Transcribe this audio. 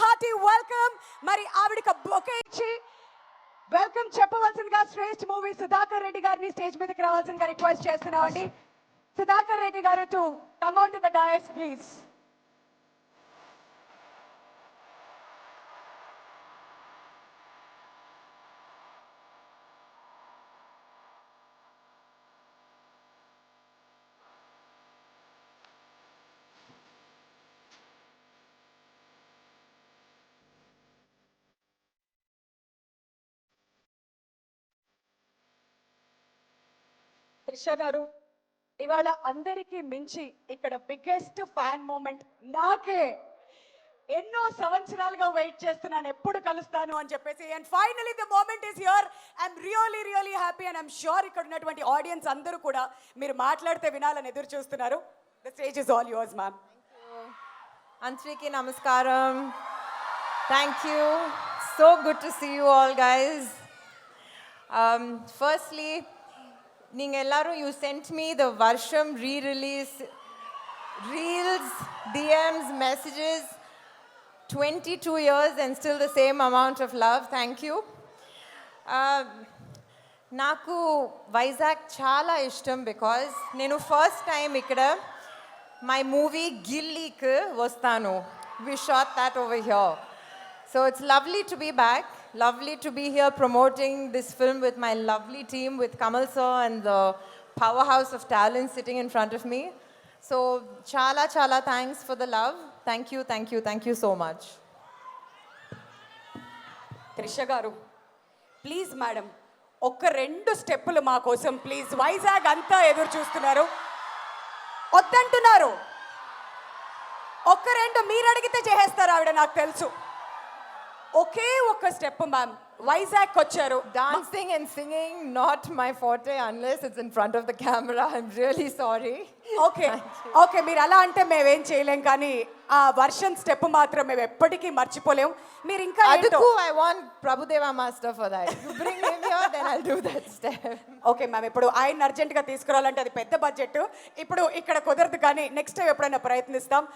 Hearty welcome. మరి ఆవిడకి bouquet ఇచ్చి వెల్కమ్ చెప్పవలసిందిగా శ్రేష్ఠ మూవీ సుధాకర్ రెడ్డి గారిని స్టేజ్ మీదకి రావాల్సిందిగా రిక్వెస్ట్ చేస్తున్నామండి. సుధాకర్ రెడ్డి గారు to come on to the dais please. Trisha గారు, ఇవాళ అందరికీ మించి ఇక్కడ బిగ్గెస్ట్ ఫ్యాన్ మూమెంట్ నాకే. ఎన్నో సంవత్సరాలుగా వెయిట్ చేస్తున్నాను ఎప్పుడు కలుస్తాను అని చెప్పేసి. And finally the moment is here. I'm really happy and I'm sure ఇక్కడ ఉన్నటువంటి ఆడియన్స్ అందరూ కూడా మీరు మాట్లాడితే వినాలని ఎదురు చూస్తున్నారు. The stage is all yours ma'am. Antriki namaskaram. Thank you. So good to see you all, guys. Firstly, you sent me the Varsham re-release reels, DMs, messages. 22 years and still the same amount of love. Thank you. నాకు వైజాగ్ చాలా ఇష్టం because నేను first time ఇక్కడ my movie గిల్లీకి వస్తాను. We shot that over here. So it's lovely to be back, lovely to be here promoting this film with my lovely team, with Kamal sir and the powerhouse of talent sitting in front of me. So చాలా thanks for the love. Thank you so much. Trisha garu, please madam ఒక్క 2 స్టెప్పులు మా కోసం please. Vizag అంతా ఎదురు చూస్తున్నారు, వద్దంటున్నారు. ఒక్క 2 మీరు అడిగితే చేసేస్తారు ఆవిడ, నాకు తెలుసు. ఒకే ఒక్క స్టెప్ మ్యామ్. వైజాగ్ వచ్చారు. Dancing and singing not my forte unless it's in front of the camera. I'm really sorry. Okay మీరు అలా అంటే మేమేం చేయలేం, కానీ ఆ వర్షన్ స్టెప్ మాత్రం మేము ఎప్పటికీ మర్చిపోలేం. మీరు ఇంకా అదుకు I want Prabhudeva master for that. You bring him here, then I'll do that step. Okay ma'am, ఇప్పుడు ఆయన అర్జెంట్గా తీసుకురావాలంటే అది పెద్ద బడ్జెట్, ఇప్పుడు ఇక్కడ కుదరదు, కానీ నెక్స్ట్ టైం ఎప్పుడైనా ప్రయత్నిస్తాం.